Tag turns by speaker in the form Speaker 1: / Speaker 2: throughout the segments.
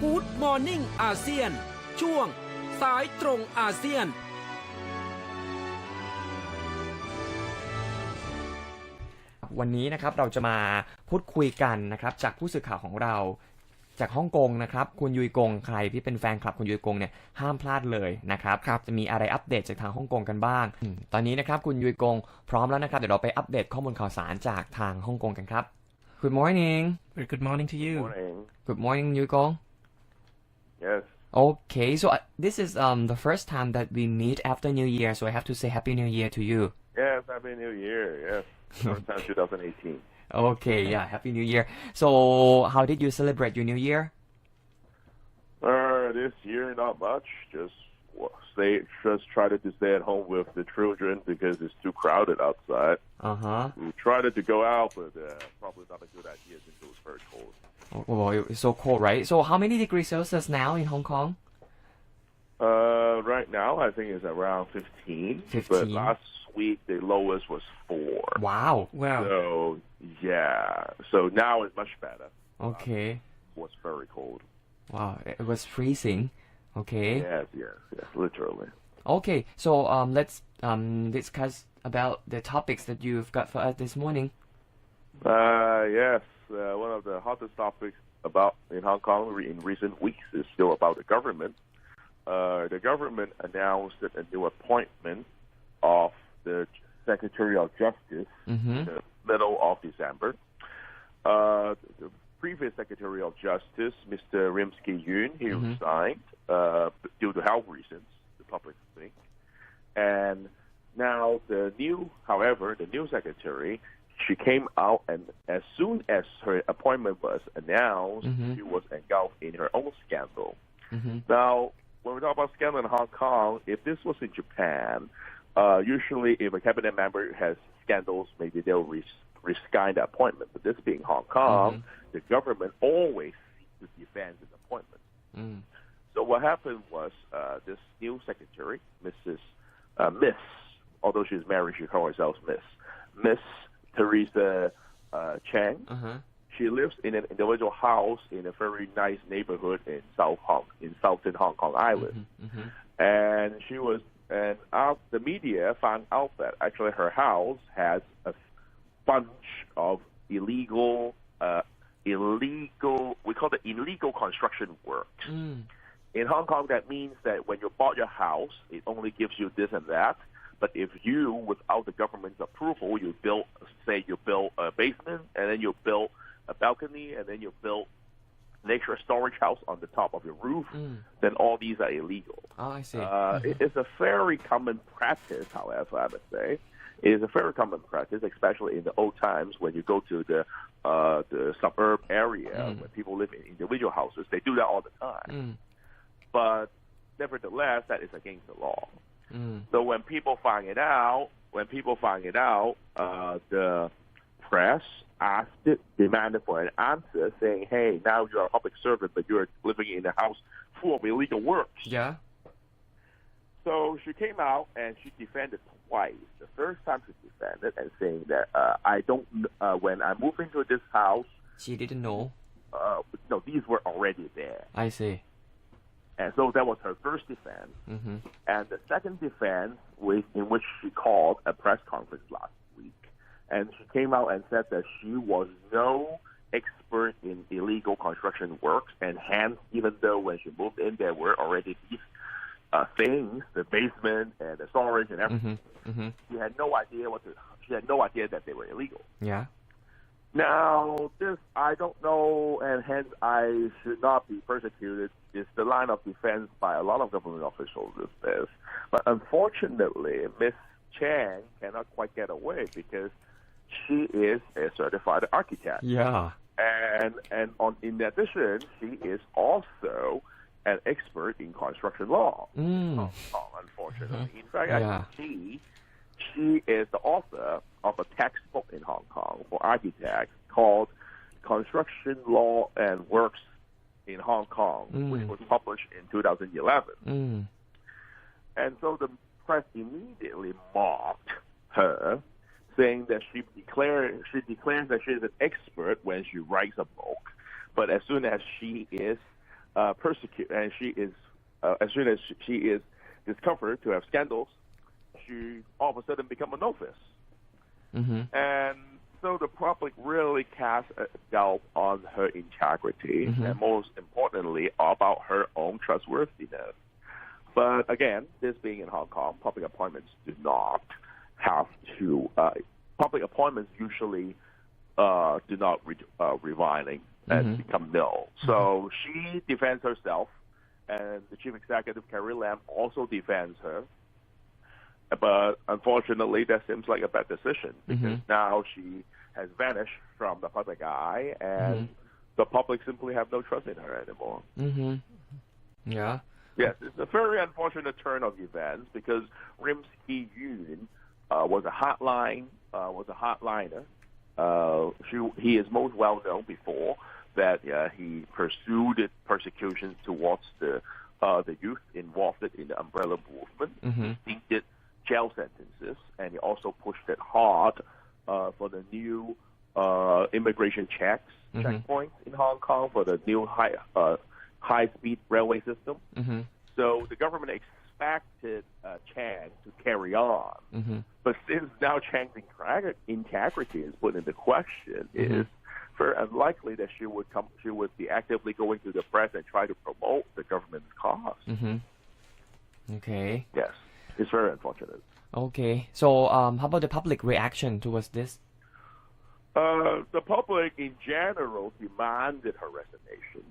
Speaker 1: Good Morning ASEAN ช่วงสายตรงอาเซียน
Speaker 2: วันนี้นะครับเราจะมาพูดคุยกันนะครับจากผู้สื่อข่าวของเราจากฮ่องกงนะครับคุณยุยกงใครที่เป็นแฟนคลับคุณยุยกงเนี่ยห้ามพลาดเลยนะครับจะมีอะไรอัปเดตจากทางฮ่องกงกันบ้างตอนนี้นะครับคุณยุยกงพร้อมแล้วนะครับเดี๋ยวเราไปอัปเดตข้อมูลข่าวสารจากทางฮ่องกงกันครับ Good morning
Speaker 3: Very good morning to you.
Speaker 2: Good morning Yuy Gong.
Speaker 4: Yes.
Speaker 2: Okay, so this is the first time that we meet after New Year, so I have to say Happy New Year to you.
Speaker 4: Yes, Happy New Year. Yes, first time 2018.
Speaker 2: Okay, yeah, Happy New Year. So, how did you celebrate your New Year?
Speaker 4: This year, not much. Just tried to stay at home with the children because it's too crowded outside. We tried to go out, but probably not a good idea since it was very cold.
Speaker 2: Well, it's so cold, right? So, how many degrees Celsius now in Hong Kong?
Speaker 4: Right now, I think it's around 15.
Speaker 2: 15.
Speaker 4: But last week, the lowest was 4.
Speaker 2: Wow.
Speaker 4: So, yeah. So now it's much better.
Speaker 2: Okay.
Speaker 4: It was very cold.
Speaker 2: Wow, it was freezing. Okay.
Speaker 4: Yes, literally.
Speaker 2: Okay, so let's discuss about the topics that you've got for us this morning.
Speaker 4: Yes, one of the hottest topics in Hong Kong in recent weeks is still about the government. The government announced a new appointment of the Secretary of Justice in the middle of December. The previous Secretary of Justice, Mr. Rimsky-Yun, he resigned due to health reasons, the public think. And now the new secretary, she came out, and as soon as her appointment was announced, she was engulfed in her own scandal. Now, when we talk about scandal in Hong Kong, if this was in Japan, usually if a cabinet member has scandals, maybe they'll resign the appointment. But this being Hong Kong, the government always seeks to defend its appointment. So what happened was this new secretary, Miss, although she's married, she calls herself Miss Teresa Chang. She lives in an individual house in a very nice neighborhood in southern Hong Kong Island. And the media found out that actually her house has a bunch of illegal, we call it illegal construction works. In Hong Kong, that means that when you bought your house, it only gives you this and that. But if you, without the government's approval, you build a basement, and then you build a balcony, and then you build an extra storage house on the top of your roof, then all these are illegal.
Speaker 2: Oh, I see.
Speaker 4: It's a very common practice, however, I would say. It is a very common practice, especially in the old times when you go to the suburb area where people live in individual houses. They do that all the time. But nevertheless, that is against the law. So when people find it out, the press demanded for an answer, saying, "Hey, now you are a public servant, but you are living in a house full of illegal works."
Speaker 2: Yeah.
Speaker 4: So she came out and she defended twice. The first time she defended and saying that when I moved into this house,
Speaker 2: she didn't know.
Speaker 4: No, these were already there.
Speaker 2: I see.
Speaker 4: And so that was her first defense. And the second defense, in which she called a press conference last week, and she came out and said that she was no expert in illegal construction works, and hence, even though when she moved in, there were already these things, the basement and the storage and everything. She had no idea that they were illegal.
Speaker 2: Yeah.
Speaker 4: Now, this, I don't know, and hence I should not be persecuted, is the line of defense by a lot of government officials is this. But unfortunately, Ms. Chang cannot quite get away because she is a certified architect.
Speaker 2: Yeah.
Speaker 4: And in addition, she is also an expert in construction law. Unfortunately. In fact, she is the author of a textbook in Hong Kong for architects called Construction Law and Works in Hong Kong, which was published in 2011. And so the press immediately mocked her, saying that she declares that she is an expert when she writes a book, but as soon as she is persecute, and she is as soon as she is discovered to have scandals, she all of a sudden become a novice, and so the public really casts a doubt on her integrity, and most importantly, about her own trustworthiness. But again, this being in Hong Kong, public appointments do not have to. Public appointments usually do not resigning and become null. So she defends herself, and the chief executive Carrie Lam also defends her. But unfortunately, that seems like a bad decision because now she has vanished from the public eye, and the public simply have no trust in her anymore.
Speaker 2: Yeah.
Speaker 4: Yes, it's a very unfortunate turn of events because Rim Hee-yoon was a hardliner. He is most well known before that he pursued persecutions towards the youth involved in the umbrella movement. He did jail sentences, and he also pushed it hard for the new immigration checkpoints in Hong Kong for the new high-speed railway system. So the government expected Chang to carry on. But since now Chang's integrity is put into question, it is very unlikely that she would be actively going to the press and try to promote the government's cause.
Speaker 2: Okay.
Speaker 4: Yes, it's very unfortunate.
Speaker 2: Okay. So how about the public reaction towards this?
Speaker 4: The public in general demanded her resignation.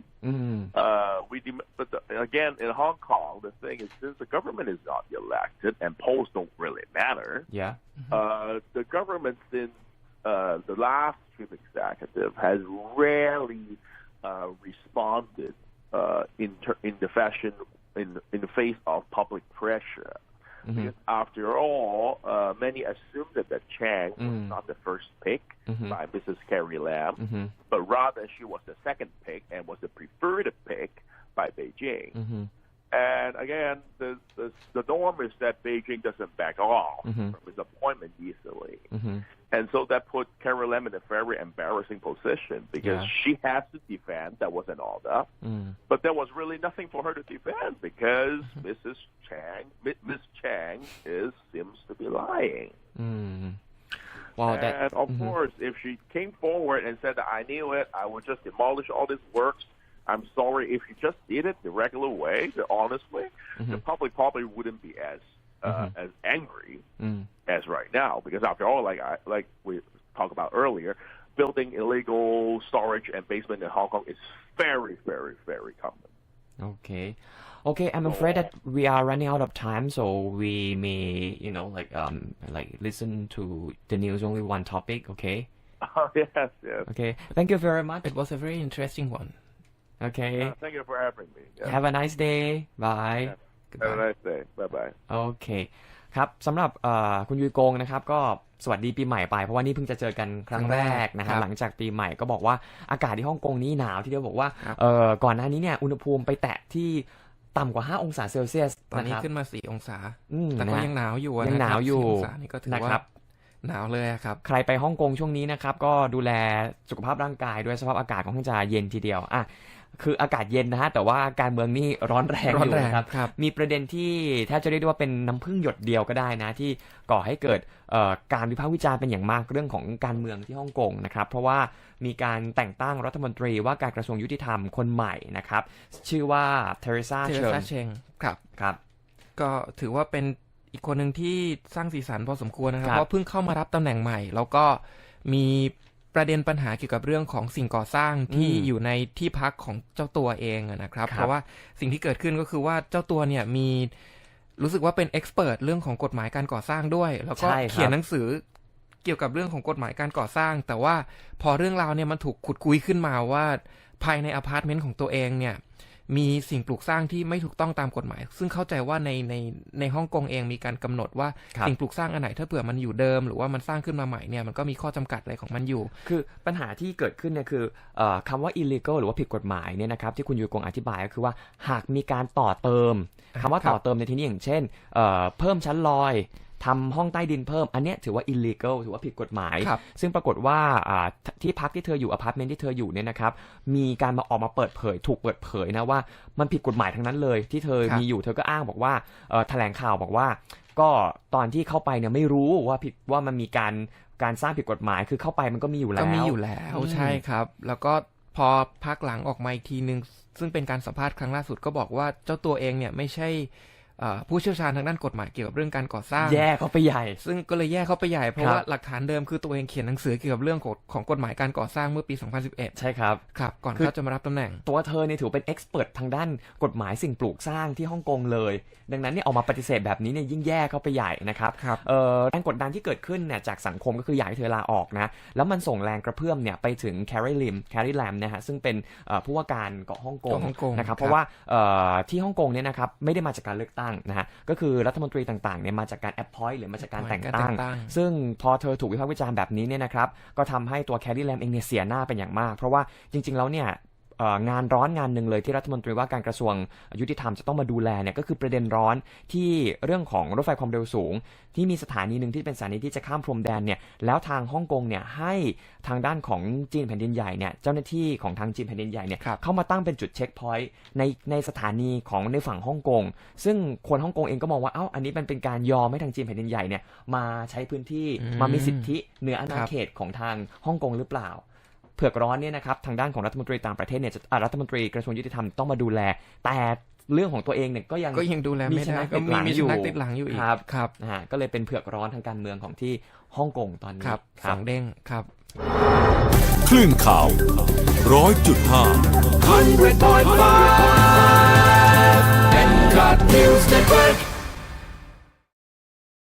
Speaker 4: But again, in Hong Kong, the thing is, since the government is not elected and polls don't really matter, the government since the last chief executive has rarely responded in the face of public pressure. Because after all, many assumed that Chang was not the first pick by Mrs. Carrie Lam, but rather she was the second pick and was the preferred pick by Beijing. And again, the norm is that Beijing doesn't back off from his appointment easily. And so that put Carrie Lam in a very embarrassing position because she has to defend that was an order. But there was really nothing for her to defend because Miss Chang seems to be lying.
Speaker 2: Wow,
Speaker 4: and of course, if she came forward and said that I knew it, I would just demolish all these works. I'm sorry, if you just did it the regular way, the honest way, the public probably wouldn't be as angry as right now. Because after all, like we talked about earlier, building illegal storage and basement in Hong Kong is very, very, very common.
Speaker 2: Okay, I'm afraid that we are running out of time, so we may, listen to the news only one topic. Okay.
Speaker 4: Yes.
Speaker 2: Okay. Thank you very much.
Speaker 3: It was a very interesting one.
Speaker 2: Okay.
Speaker 4: Thank you for having me.
Speaker 2: Have a nice day. Bye.
Speaker 4: Have a nice day. Bye.
Speaker 2: โอเคครับสำหรับคุณยุยกงนะครับก็สวัสดีปีใหม่ไปเพราะว่านี่เพิ่งจะเจอกันครั้งแรกนะครับหลังจากปีใหม่ก็บอกว่าอากาศที่ฮ่องกงนี่หนาวที่เดียวบอกว่าก่อนหน้านี้เนี่ยอุณหภูมิไปแตะที่ต่ำกว่า5องศาเซลเซียส
Speaker 3: ตอนนี้ขึ้นมา4องศาแต่ก็ยังหนาวอยู่ยัง
Speaker 2: หนาวอยู่
Speaker 3: 4องศานี่ก็ถือว่าหนาวเลยครับ
Speaker 2: ใครไปฮ่องกงช่วงนี้นะครับก็ดูแลสุขภาพร่างกายด้วยสภาพอากาศค่อนข้างจะเย็นทีเดียวคืออากาศเย็นนะฮะแต่ว่าการเมืองนี่ร้อนแรงอยู่ครับมีประเด็นที่แทบจะเรียกได้ว่าเป็นน้ำพึ่งหยดเดียวก็ได้นะที่ก่อให้เกิดการวิพากษ์วิจารณ์เป็นอย่างมากเรื่องของการเมืองที่ฮ่องกงนะครับเพราะว่ามีการแต่งตั้งรัฐมนตรีว่าการกระทรวงยุติธรรมคนใหม่นะครับชื่อว่าเทเรซาเชงครับ
Speaker 3: ก็ถือว่าเป็นอีกคนหนึ่งที่สร้างสีสันพอสมควรนะครับเพราะเพิ่งเข้ามารับตำแหน่งใหม่แล้วก็มีประเด็นปัญหาเกี่ยวกับเรื่องของสิ่งก่อสร้างที่อยู่ในที่พักของเจ้าตัวเองนะครับเพราะว่าสิ่งที่เกิดขึ้นก็คือว่าเจ้าตัวเนี่ยมีรู้สึกว่าเป็นเอ็กซ์เพิร์ทเรื่องของกฎหมายการก่อสร้างด้วยแล้วก็เขียนหนังสือเกี่ยวกับเรื่องของกฎหมายการก่อสร้างแต่ว่าพอเรื่องราวเนี่ยมันถูกขุดคุยขึ้นมาว่าภายในอพาร์ตเมนต์ของตัวเองเนี่ยมีสิ่งปลูกสร้างที่ไม่ถูกต้องตามกฎหมายซึ่งเข้าใจว่าในฮ่องกงเองมีการกำหนดว่าสิ่งปลูกสร้างอันไหนถ้าเผื่อมันอยู่เดิมหรือว่ามันสร้างขึ้นมาใหม่เนี่ยมันก็มีข้อจำกัดอะไรของมันอยู่
Speaker 2: คือปัญหาที่เกิดขึ้นเนี่ยคือคำว่า illegal หรือว่าผิดกฎหมายเนี่ยนะครับที่คุณยูกงอธิบายก็คือว่าหากมีการต่อเติมคำว่าต่อเติมในที่นี้อย่างเช่นเพิ่มชั้นลอย ทำห้องใต้ดินเพิ่มอันเนี้ยถือว่า illegal ถือว่าผิดกฎหมายซึ่งปรากฏว่าที่พักที่เธออยู่อพาร์ตเมนต์ที่เธออยู่เนี่ยนะครับมีการออกมาเปิดเผยถูกเปิดเผยนะว่ามันผิดกฎหมายทั้งนั้นเลยที่เธอมีอยู่เธอก็อ้างบอกว่าแถลงข่าวบอกว่าก็ตอนที่เข้าไปเนี่ยไม่รู้ว่าผิดว่ามันมีการสร้างผิดกฎหมายคือเข้าไปมันก็มีอยู่แล้ว
Speaker 3: ใช่ครับแล้วก็พอพักหลังออกมาอีกทีนึงซึ่งเป็นการสัมภาษณ์ครั้งล่าสุดก็บอกว่าเจ้าตัวเองเนี่ยไม่ใช่ผู้เชี่ยวชาญทางด้านกฎหมายเกี่ยวกับเรื่องการก่อสร้าง
Speaker 2: แย่เข้าไปใหญ่
Speaker 3: ซึ่งก็เลยแย่เข้าไปใหญ่เพราะว่าหลักฐานเดิมคือตัวเองเขียนหนังสือเกี่ยวกับเรื่องของกฎหมายการก่อสร้างเมื่อปี 2011
Speaker 2: ใช่ครับ
Speaker 3: ก่อนเขาจะมารับตำแหน่ง
Speaker 2: ตัวเธอเนี่ยถือเป็นเอ็กซ์เพิร์ททางด้านกฎหมายสิ่งปลูกสร้างที่ฮ่องกงเลยดังนั้นเนี่ยออกมาปฏิเสธแบบนี้เนี่ยยิ่งแย่เข้าไปใหญ่นะครับแรงกดดันที่เกิดขึ้นเนี่ยจากสังคมก็คืออยากให้เธอลาออกนะแล้วมันส่งแรงกระเพื่อมเนี่ยไปถึงแคร์รีแลมนะฮะซึ่งเป็นผู้ว่าการเกาะฮ่องกงนะครับเพราะว่าที่ฮ่องกงเนี่ยนะครับไม่ได้มาจากการเลือกตั้งนะฮะก็คือรัฐมนตรีต่างๆเนี่ยมาจากการแอปพอยต์หรือมาจากการแต่งตั้งซึ่งพอเธอถูกวิพากษ์วิจารณ์แบบนี้เนี่ยนะครับก็ทำให้ตัวแคร์รีแลมเองเนี่ยเสียหน้าเป็นอย่างมากเพราะว่าจริงๆแล้วเนี่ยงานร้อนงานหนึ่งเลยที่รัฐมนตรีว่าการกระทรวงยุติธรรมจะต้องมาดูแลเนี่ยก็คือประเด็นร้อนที่เรื่องของรถไฟความเร็วสูงที่มีสถานีนึงที่เป็นสถานีที่จะข้ามพรมแดนเนี่ยแล้วทางฮ่องกงเนี่ยให้ทางด้านของจีนแผ่นดินใหญ่เนี่ยเจ้าหน้าที่ของทางจีนแผ่นดินใหญ่เนี่ยเข้ามาตั้งเป็นจุดเช็คพอยต์ในสถานีของในฝั่งฮ่องกงซึ่งคนฮ่องกงเองก็มองว่าอันนี้มันเป็นการยอมให้ทางจีนแผ่นดินใหญ่เนี่ยมาใช้พื้นที่มามีสิทธิเหนืออาณาเขตของทางฮ่องกงหรือเปล่าเผือกร้อนเนี่ยนะครับทางด้านของรัฐมนตรีต่างประเทศเนี่ยรัฐมนตรีกระทรวงยุติธรรมต้องมาดูแลแต่เรื่องของตัวเองเนี่ยก็ยัง
Speaker 3: ดูแลไม่ได้ก็มีชนักติดหลังอยู่อีก
Speaker 2: ครับก็เลยเป็นเผือกร้อนทางการเมืองของที่ฮ่องกงตอนนี้
Speaker 3: ครับสองเด้งครับ
Speaker 5: คลื่นข่าว 100.5
Speaker 1: MCOT News Network